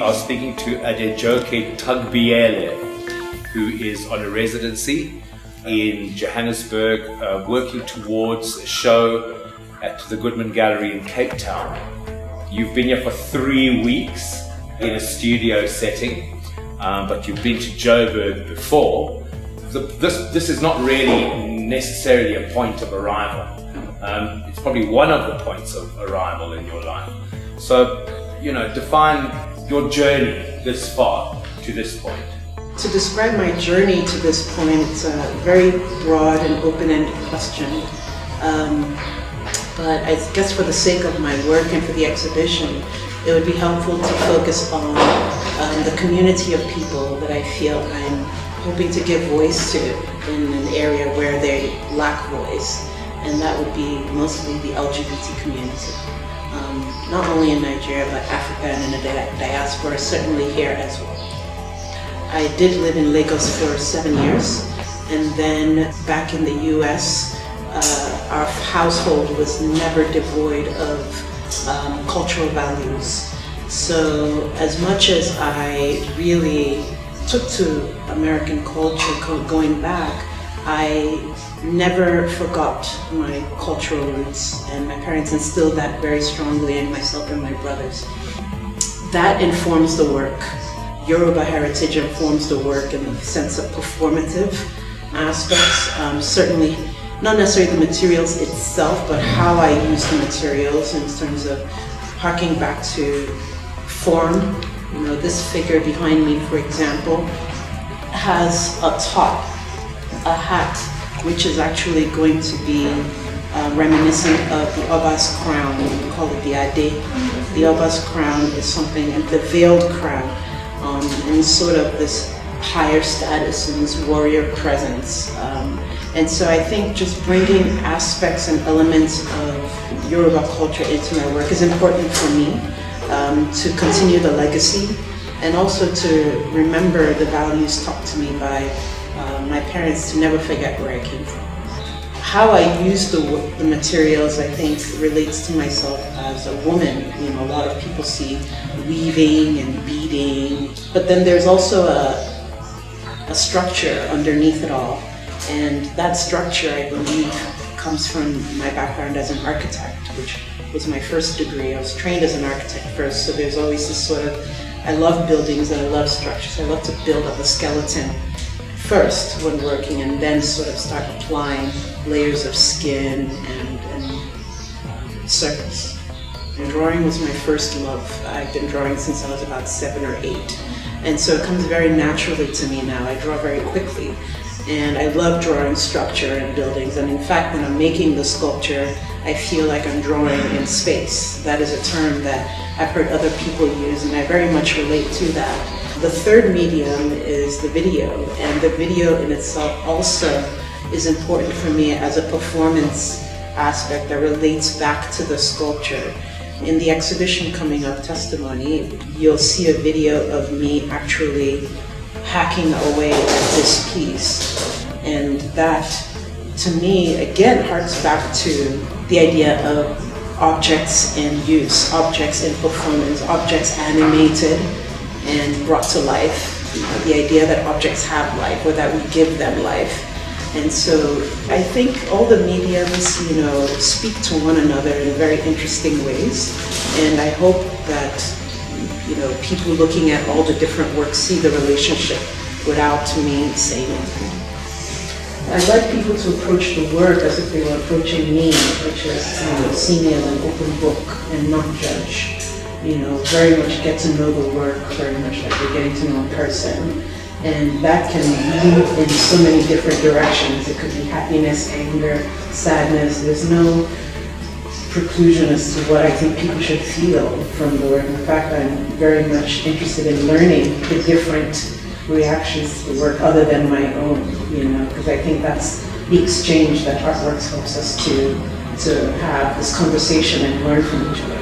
are speaking to Adejoke Tugbiyele, who is on a residency in Johannesburg, working towards a show at the Goodman Gallery in Cape Town. You've been here for 3 weeks in a studio setting, but you've been to Joburg before. This is not really necessarily a point of arrival. It's probably one of the points of arrival in your life. So, define your journey this far to this point. To describe my journey to this point, it's a very broad and open-ended question. But I guess for the sake of my work and for the exhibition, it would be helpful to focus on the community of people that I feel I'm hoping to give voice to in an area where they lack voice, and that would be mostly the LGBT community. Not only in Nigeria, but Africa and in the diaspora, certainly here as well. I did live in Lagos for 7 years, and then back in the US, our household was never devoid of cultural values. So as much as I really took to American culture going back, I never forgot my cultural roots, and my parents instilled that very strongly in myself and my brothers. That informs the work. Yoruba heritage informs the work in the sense of performative aspects. Certainly not necessarily the materials itself, but how I use the materials in terms of harking back to form. This figure behind me, for example, has a top, a hat, which is actually going to be reminiscent of the Oba's crown. We call it the Ade. The Oba's crown is something, and the veiled crown, and sort of this higher status and this warrior presence. And so I think just bringing aspects and elements of Yoruba culture into my work is important for me, to continue the legacy and also to remember the values taught to me by my parents, to never forget where I came from. How I use the materials, I think, relates to myself as a woman. A lot of people see weaving and beading, but then there's also a structure underneath it all. And that structure, I believe, comes from my background as an architect, which was my first degree. I was trained as an architect first, so there's always this sort of, I love buildings and I love structures. I love to build up a skeleton first when working, and then sort of start applying layers of skin and surface. And drawing was my first love. I've been drawing since I was about 7 or 8. And so it comes very naturally to me now. I draw very quickly. And I love drawing structure and buildings. And in fact, when I'm making the sculpture, I feel like I'm drawing in space. That is a term that I've heard other people use, and I very much relate to that. The third medium is the video, and the video in itself also is important for me as a performance aspect that relates back to the sculpture. In the exhibition coming up, Testimony, you'll see a video of me actually hacking away at this piece. And that, to me, again, harks back to the idea of objects in use, objects in performance, objects animated and brought to life. The idea that objects have life, or that we give them life. And so I think all the mediums, speak to one another in very interesting ways. And I hope that, people looking at all the different works see the relationship without me saying anything. I'd like people to approach the work as if they were approaching me, which is seeing it as an open book and not judge. Very much get to know the work, very much like you're getting to know a person. And that can move in so many different directions. It could be happiness, anger, sadness. There's no preclusion as to what I think people should feel from the work. In fact, I'm very much interested in learning the different reactions to the work other than my own, because I think that's the exchange that artworks helps us to have this conversation and learn from each other.